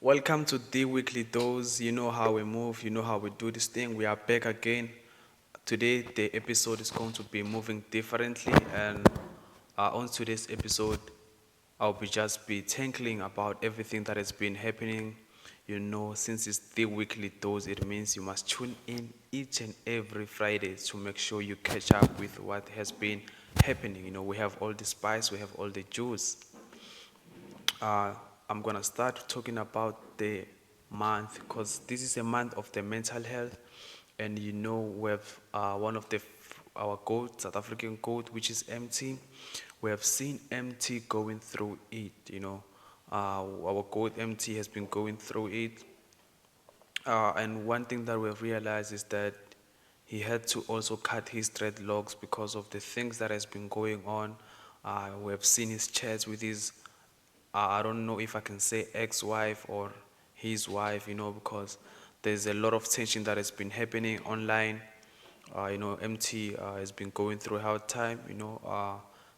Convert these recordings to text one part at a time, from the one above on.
Welcome to the weekly dose. You know how we move, you know how we do this thing. We are back again. Today, the episode is going to be moving differently, and on today's episode, I'll be just be tackling about everything that has been happening. You know, since it's the weekly dose, it means you must tune in each and every Friday to make sure you catch up with what has been happening. You know, we have all the spice, we have all the juice. uh, I'm gonna start talking about the month because this is a month of the mental health, and you know we have one of our goat, South African goat, which is Emtee. We have seen Emtee going through it. Our goat Emtee has been going through it, and one thing that we've realized is that he had to also cut his dreadlocks because of the things that has been going on. We have seen his chats with his I don't know if I can say ex-wife or his wife, because there's a lot of tension that has been happening online. MT has been going through a hard time,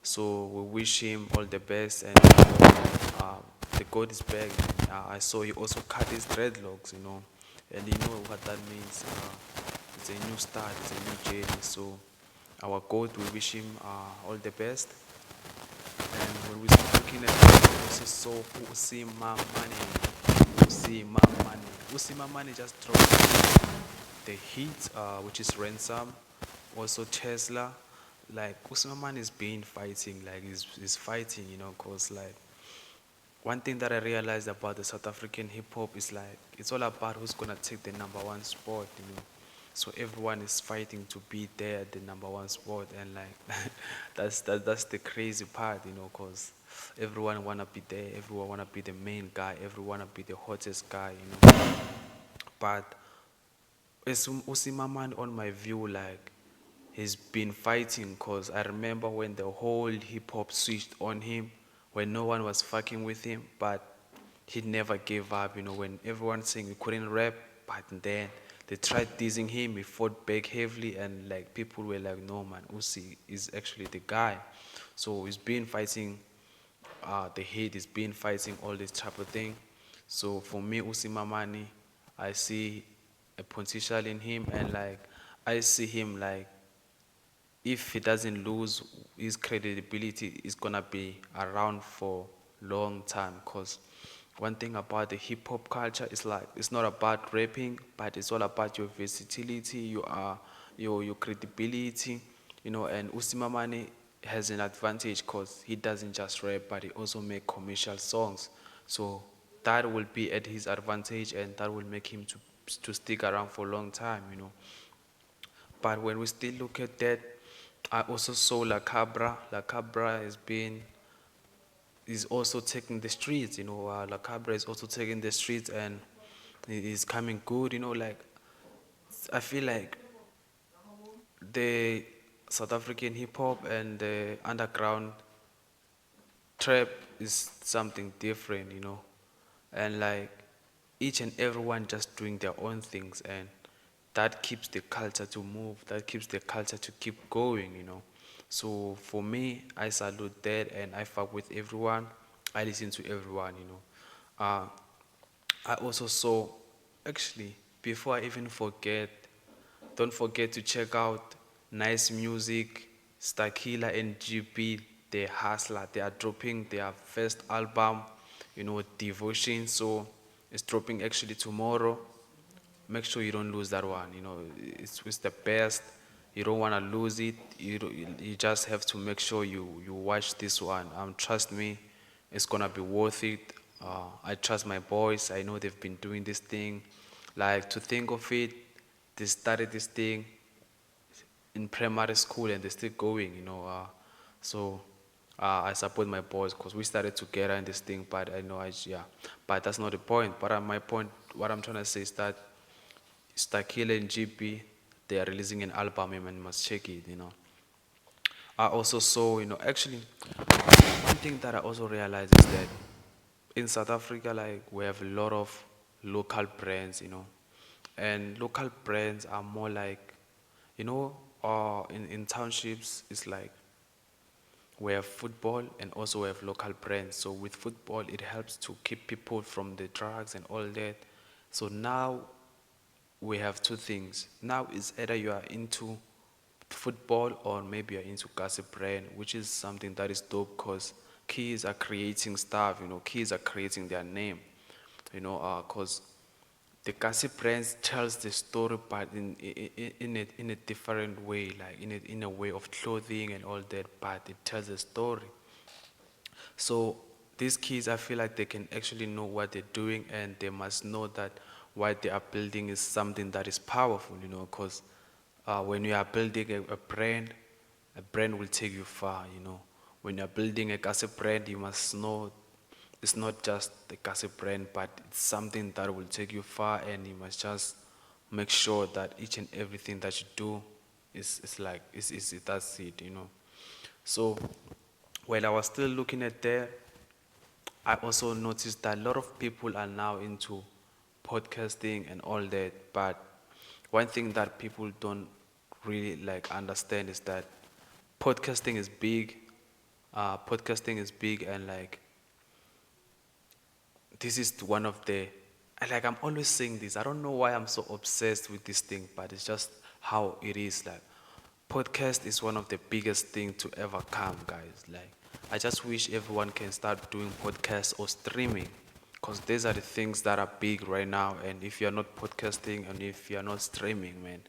so we wish him all the best. And the God is back. I saw he also cut his dreadlocks, and you know what that means. It's a new start, it's a new journey. So our God, we wish him all the best. And when we start looking at it, we also saw Usimamane. Usimamane just dropped the Heat, which is Ransom, also Tesla. Like Usimamane is being fighting, like he's fighting, cause like one thing that I realized about the South African hip hop is like it's all about who's gonna take the number one spot. So everyone is fighting to be there at the number one spot, and like that's the crazy part, cause everyone wanna be there, everyone wanna be the main guy, everyone wanna be the hottest guy. But Usimaman, on my view, like he's been fighting, cause I remember when the whole hip hop switched on him, when no one was fucking with him, but he never gave up. When everyone saying he couldn't rap, but then they tried teasing him, he fought back heavily, and like people were like, no man, Usi is actually the guy. So he's been fighting the hate, he's been fighting all this type of thing. So for me, Usimamani, I see a potential in him, and like I see him like if he doesn't lose his credibility, is gonna be around for long time. Cause one thing about the hip hop culture is like it's not about rapping, but it's all about your versatility, your credibility, And Usimamane has an advantage because he doesn't just rap, but he also make commercial songs. So that will be at his advantage, and that will make him to stick around for a long time. But when we still look at that, I also saw La Cabra. La Cabra is also taking the streets. La Cabra is also taking the streets, and he is coming good. Like I feel like the South African hip hop and the underground trap is something different. And like each and everyone just doing their own things, and that keeps the culture to move, that keeps the culture to keep going. So for me, I salute that, and I fuck with everyone, I listen to everyone. uh, I also saw, actually, before I even forget, don't forget to check out Nice Music, Stakila and GP, the Hustler. They are dropping their first album, Devotion. So it's dropping actually tomorrow. Make sure you don't lose that one. It's the best. You don't want to lose it. You just have to make sure you watch this one. Trust me, it's gonna be worth it. I trust my boys. I know they've been doing this thing. Like, to think of it, they started this thing in primary school and they're still going. So I support my boys because we started together in this thing. But I know, yeah, but that's not the point. But my point, what I'm trying to say is that Stakila and GP, they are releasing an album and you must check it. I also saw, actually, one thing that I also realized is that in South Africa, like, we have a lot of local brands. And local brands are more like, in townships, it's like we have football and also we have local brands. So with football, it helps to keep people from the drugs and all that. So now we have two things. Now it's either you are into football or maybe you're into gossip brand, which is something that is dope because kids are creating stuff, kids are creating their name, because the gossip brands tells the story but in a different way, like in a way of clothing and all that, but it tells a story. So these kids, I feel like they can actually know what they're doing, and they must know that what they are building is something that is powerful, because when you are building a brand will take you far, When you're building a gossip brand, you must know it's not just the gossip brand, but it's something that will take you far, and you must just make sure that each and everything that you do is like is that's it. So while I was still looking at there, I also noticed that a lot of people are now into podcasting and all that. But one thing that people don't really like understand is that podcasting is big. Podcasting is big, and like this is one of the, and like I'm always saying this. I don't know why I'm so obsessed with this thing, but it's just how it is. Like podcast is one of the biggest thing to ever come, guys. Like I just wish everyone can start doing podcasts or streaming, because these are the things that are big right now. And if you're not podcasting and if you're not streaming, man,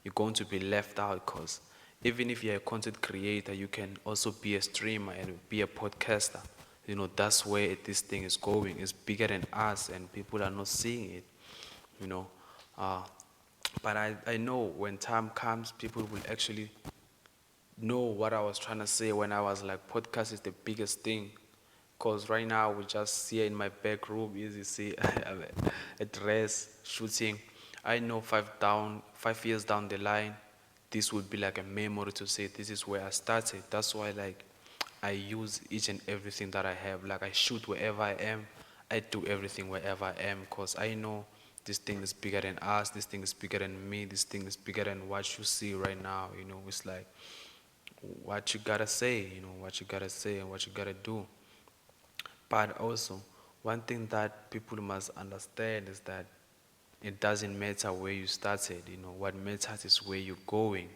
you're going to be left out. Because even if you're a content creator, you can also be a streamer and be a podcaster. That's where this thing is going. It's bigger than us, and people are not seeing it. You know, uh, but I know when time comes, people will actually know what I was trying to say when I was like, podcast is the biggest thing. Because right now, we just here in my back room, easy see a dress shooting. I know 5 years down the line, this would be like a memory to say this is where I started. That's why like I use each and everything that I have. Like I shoot wherever I am, I do everything wherever I am, because I know this thing is bigger than us, this thing is bigger than me, this thing is bigger than what you see right now. It's like what you gotta say, what you gotta say and what you gotta do. But also, one thing that people must understand is that it doesn't matter where you started. What matters is where you're going.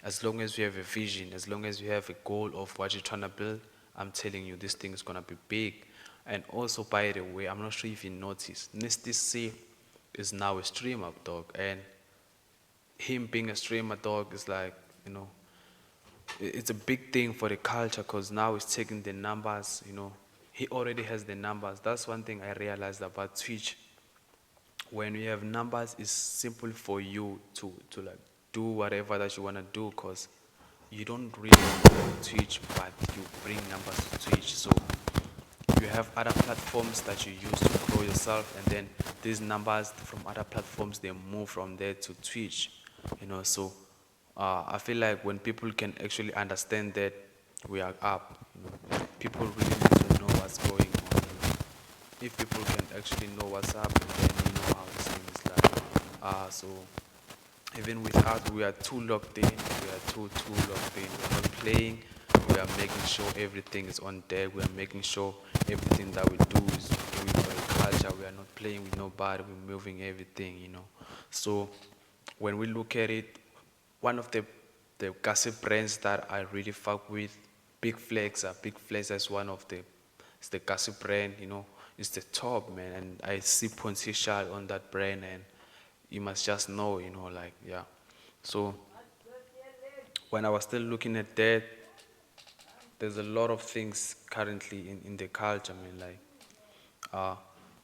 As long as you have a vision, as long as you have a goal of what you're trying to build, I'm telling you, this thing is gonna be big. And also, by the way, I'm not sure if you noticed, Nesty C is now a streamer, dog, and him being a streamer, dog, is like, it's a big thing for the culture, because now he's taking the numbers. He already has the numbers. That's one thing I realized about Twitch. When you have numbers, it's simple for you to like do whatever that you want to do, because you don't really grow Twitch, but you bring numbers to Twitch. So you have other platforms that you use to grow yourself, and then these numbers from other platforms, they move from there to Twitch. So I feel like when people can actually understand that we are up, people really need to know what's going on. If people can actually know what's up, then you know how this thing is like. So even with us, we are too locked in. We are too locked in. We're not playing. We are making sure everything is on deck. We are making sure everything that we do is doing for the culture. We are not playing with nobody. We're moving everything. So when we look at it, one of the gossip brands that I really fuck with, Big Flex is one of the, it's the gossip brand. It's the top, man. And I see potential on that brand, and you must just know, like, yeah. So when I was still looking at that, there's a lot of things currently in the culture, man. Like, uh,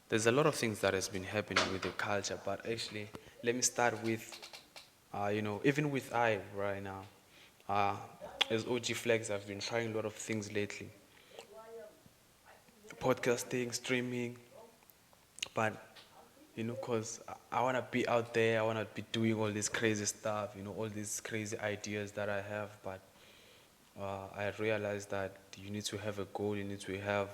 there's a lot of things that has been happening with the culture, but actually, let me start with, even with I right now, uh, as OG Flex, I've been trying a lot of things lately, podcasting, streaming, but cause I wanna be out there, I wanna be doing all this crazy stuff, all these crazy ideas that I have, but I realized that you need to have a goal, you need to have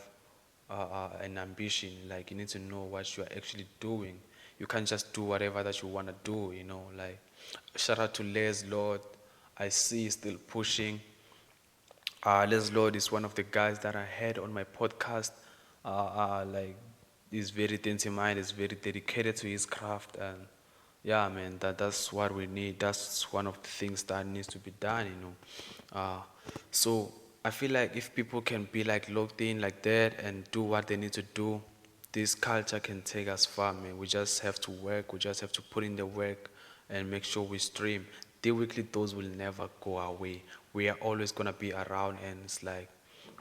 an ambition, like you need to know what you are actually doing. You can't just do whatever that you wanna do, like shout out to Les Lord, I see he's still pushing. Les Lord is one of the guys that I had on my podcast. Like, he's very mind, he's very dedicated to his craft, and yeah, man, that's what we need. That's one of the things that needs to be done, you know. So I feel like if people can be like locked in like that and do what they need to do, this culture can take us far, man. We just have to work. We just have to put in the work and make sure we stream. The weekly those will never go away. We are always gonna be around, and it's like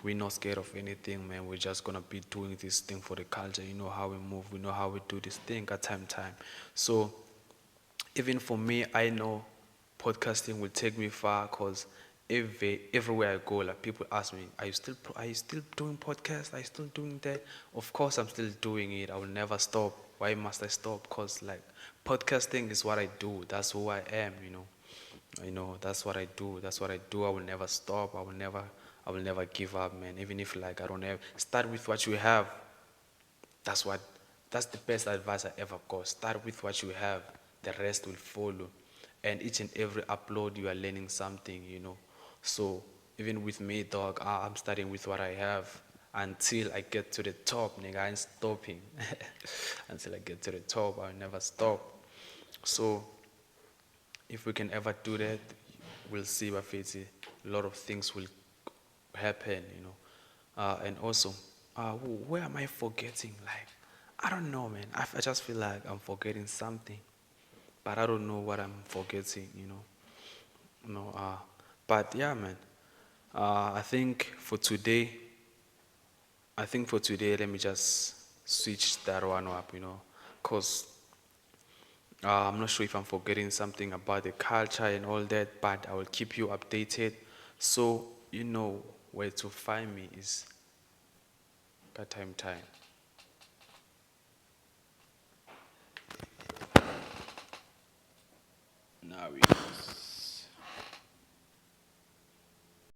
we're not scared of anything, man. We're just gonna be doing this thing for the culture. You know how we move. We know how we do this thing at time. So even for me, I know podcasting will take me far because everywhere I go, like people ask me, are you still doing podcast? Are you still doing that? Of course, I'm still doing it. I will never stop. Why must I stop? Because like podcasting is what I do. That's who I am. That's what I do. That's what I do. I will never stop. I will never give up, man. Even if like I don't have, start with what you have. That's what that's the best advice I ever got. Start with what you have, the rest will follow. And each and every upload you are learning something. So even with me, dog, I'm starting with what I have until I get to the top, nigga. I ain't stopping. Until I get to the top, I'll never stop. So if we can ever do that, we'll see Bafeti. A lot of things will happen. And also, where am I forgetting? Like, I don't know, man. I just feel like I'm forgetting something, but I don't know what I'm forgetting. No, but yeah, man. I think for today, let me just switch that one up, cause I'm not sure if I'm forgetting something about the culture and all that, but I will keep you updated. So you know where to find me is that time. Now we